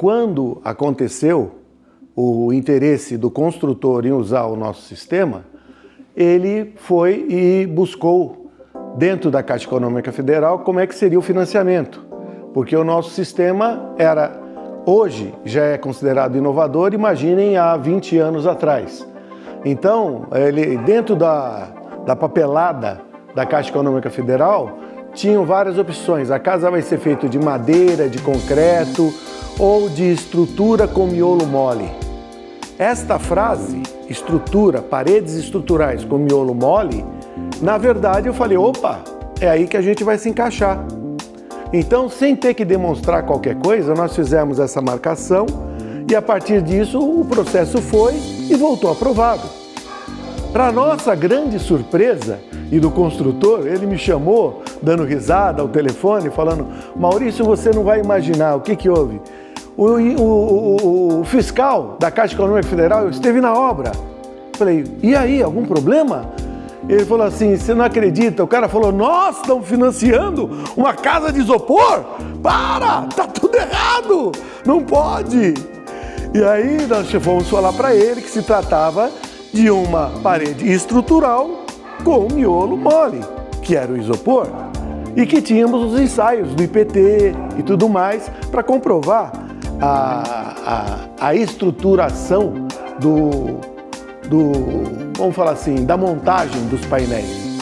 Quando aconteceu o interesse do construtor em usar o nosso sistema, ele foi e buscou dentro da Caixa Econômica Federal como é que seria o financiamento, porque o nosso sistema hoje já é considerado inovador, imaginem há 20 anos atrás. Então, dentro da papelada da Caixa Econômica Federal, tinham várias opções. A casa vai ser feita de madeira, de concreto ou de estrutura com miolo mole. Esta frase, estrutura, paredes estruturais com miolo mole, na verdade eu falei, opa, é aí que a gente vai se encaixar. Então, sem ter que demonstrar qualquer coisa, nós fizemos essa marcação e a partir disso o processo foi e voltou aprovado. Para nossa grande surpresa e do construtor, ele me chamou, dando risada ao telefone, falando, Maurício, você não vai imaginar o que houve. O fiscal da Caixa Econômica Federal esteve na obra. Falei, e aí, algum problema? Ele falou assim, você não acredita? O cara falou, nós estamos financiando uma casa de isopor? Para, tá tudo errado, não pode. E aí nós fomos falar para ele que se tratava de uma parede estrutural com miolo mole, que era o isopor, e que tínhamos os ensaios do IPT e tudo mais para comprovar a estruturação vamos falar assim, da montagem dos painéis.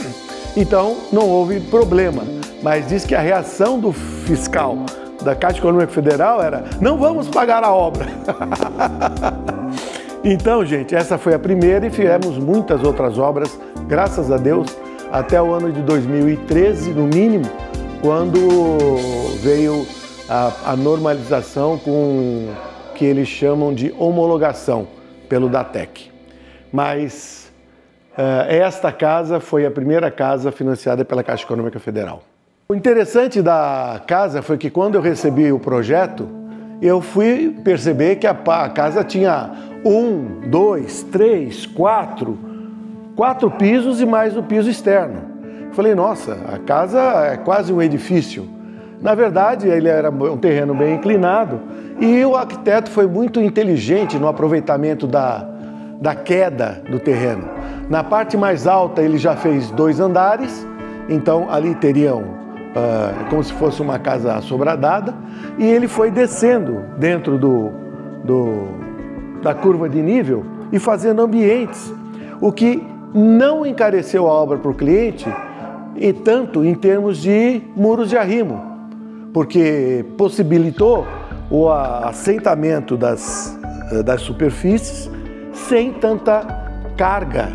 Então, não houve problema, mas diz que a reação do fiscal da Caixa Econômica Federal era, não vamos pagar a obra. Então, gente, essa foi a primeira e fizemos muitas outras obras, graças a Deus, até o ano de 2013, no mínimo, quando veio a normalização com o que eles chamam de homologação pelo DATEC. Mas esta casa foi a primeira casa financiada pela Caixa Econômica Federal. O interessante da casa foi que quando eu recebi o projeto, eu fui perceber que a casa tinha 1, 2, 3, 4 pisos e mais o piso externo. Falei, nossa, a casa é quase um edifício. Na verdade, ele era um terreno bem inclinado e o arquiteto foi muito inteligente no aproveitamento da queda do terreno. Na parte mais alta ele já fez 2 andares, então ali teriam como se fosse uma casa assobradada, e ele foi descendo dentro da curva de nível e fazendo ambientes, o que não encareceu a obra para o cliente, e tanto em termos de muros de arrimo, porque possibilitou o assentamento das superfícies sem tanta carga.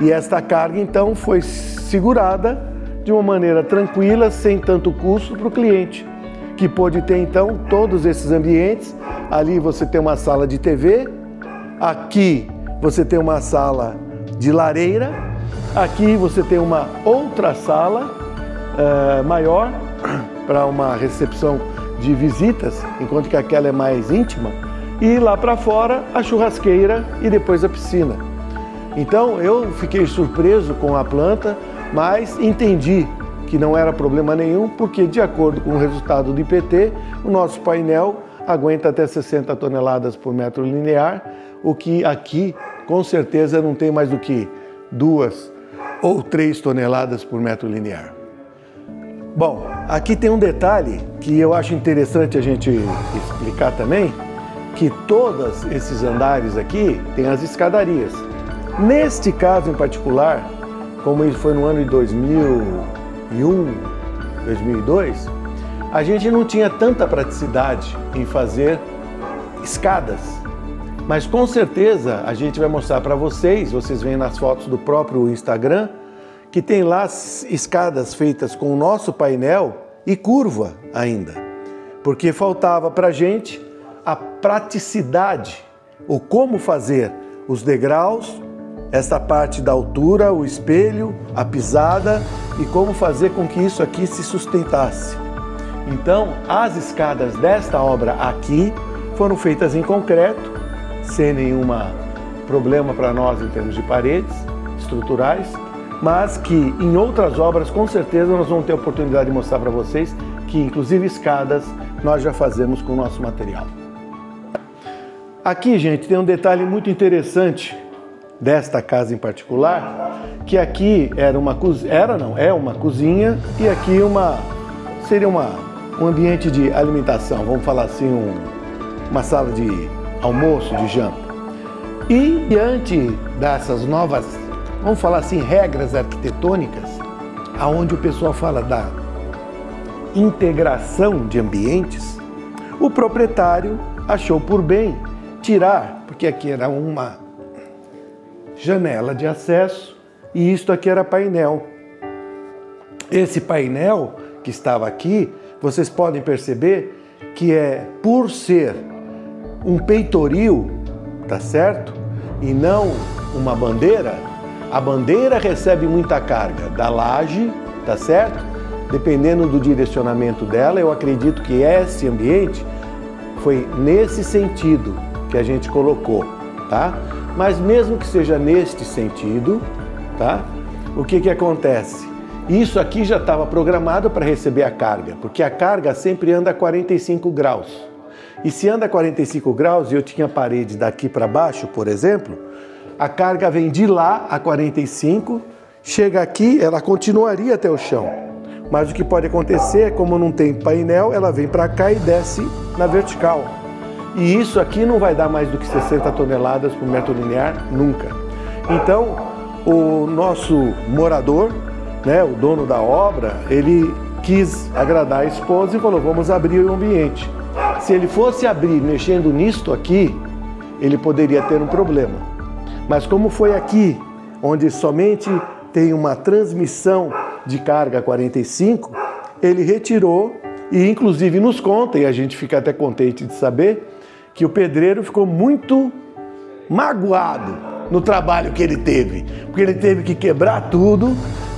E esta carga, então, foi segurada de uma maneira tranquila, sem tanto custo para o cliente, que pôde ter, então, todos esses ambientes. Ali você tem uma sala de TV, aqui você tem uma sala de lareira, aqui você tem uma outra sala maior para uma recepção de visitas, enquanto que aquela é mais íntima, e lá para fora a churrasqueira e depois a piscina. Então eu fiquei surpreso com a planta, mas entendi que não era problema nenhum, porque de acordo com o resultado do IPT, o nosso painel aguenta até 60 toneladas por metro linear, o que aqui com certeza não tem mais do que 2 ou 3 toneladas por metro linear. Bom, aqui tem um detalhe que eu acho interessante a gente explicar também, que todos esses andares aqui têm as escadarias. Neste caso em particular, como isso foi no ano de 2001, 2002, a gente não tinha tanta praticidade em fazer escadas. Mas com certeza a gente vai mostrar para vocês veem nas fotos do próprio Instagram, que tem lá escadas feitas com o nosso painel e curva ainda. Porque faltava para a gente a praticidade, o como fazer os degraus, essa parte da altura, o espelho, a pisada e como fazer com que isso aqui se sustentasse. Então, as escadas desta obra aqui foram feitas em concreto, sem nenhum problema para nós em termos de paredes estruturais, mas que em outras obras, com certeza, nós vamos ter a oportunidade de mostrar para vocês que, inclusive, escadas, nós já fazemos com o nosso material. Aqui, gente, tem um detalhe muito interessante desta casa em particular, que aqui era uma cozinha, é uma cozinha, e aqui seria um ambiente de alimentação, vamos falar assim, uma sala de almoço, de janta. E diante dessas novas, vamos falar assim, regras arquitetônicas, aonde o pessoal fala da integração de ambientes, o proprietário achou por bem tirar, porque aqui era uma janela de acesso e isto aqui era painel. Esse painel que estava aqui, vocês podem perceber que por ser um peitoril, tá certo? E não uma bandeira, a bandeira recebe muita carga da laje, tá certo? Dependendo do direcionamento dela, eu acredito que esse ambiente foi nesse sentido que a gente colocou, tá? Mas mesmo que seja neste sentido, tá? O que acontece? Isso aqui já estava programado para receber a carga, porque a carga sempre anda a 45 graus. E se anda a 45 graus e eu tinha parede daqui para baixo, por exemplo, a carga vem de lá a 45, chega aqui, ela continuaria até o chão. Mas o que pode acontecer é, como não tem painel, ela vem para cá e desce na vertical. E isso aqui não vai dar mais do que 60 toneladas por metro linear, nunca. Então, o nosso morador, né, o dono da obra, ele quis agradar a esposa e falou, vamos abrir o ambiente. Se ele fosse abrir mexendo nisto aqui, ele poderia ter um problema. Mas como foi aqui, onde somente tem uma transmissão de carga 45, ele retirou e inclusive nos conta, e a gente fica até contente de saber, que o pedreiro ficou muito magoado no trabalho que ele teve, porque ele teve que quebrar tudo,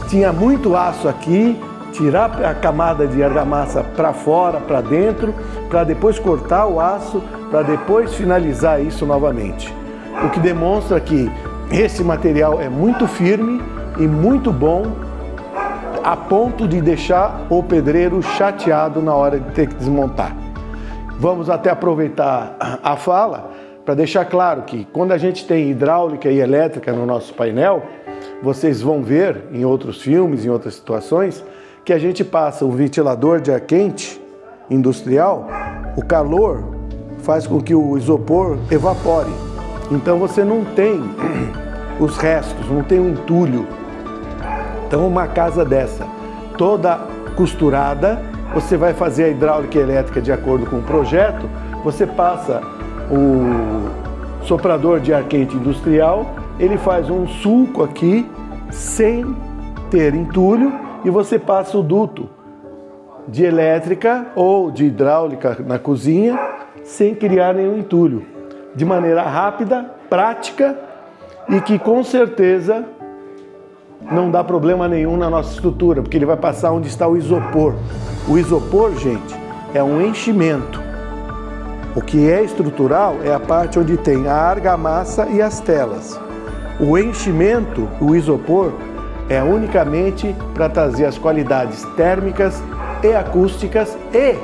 tinha muito aço aqui, tirar a camada de argamassa para fora, para dentro, para depois cortar o aço, para depois finalizar isso novamente. O que demonstra que esse material é muito firme e muito bom, a ponto de deixar o pedreiro chateado na hora de ter que desmontar. Vamos até aproveitar a fala para deixar claro que quando a gente tem hidráulica e elétrica no nosso painel, vocês vão ver em outros filmes, em outras situações, que a gente passa um ventilador de ar quente industrial, o calor faz com que o isopor evapore. Então você não tem os restos, não tem o entulho. Então uma casa dessa, toda costurada, você vai fazer a hidráulica e elétrica de acordo com o projeto, você passa o soprador de ar quente industrial, ele faz um sulco aqui, sem ter entulho, e você passa o duto de elétrica ou de hidráulica na cozinha, sem criar nenhum entulho, de maneira rápida, prática, e que com certeza não dá problema nenhum na nossa estrutura, porque ele vai passar onde está o isopor. O isopor, gente, é um enchimento. O que é estrutural é a parte onde tem a argamassa e as telas. O enchimento, o isopor, é unicamente para trazer as qualidades térmicas e acústicas e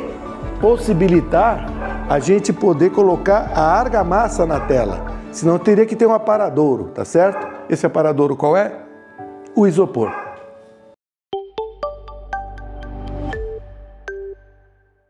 possibilitar a gente poder colocar a argamassa na tela. Senão teria que ter um aparadouro, tá certo? Esse aparadouro qual é? O isopor.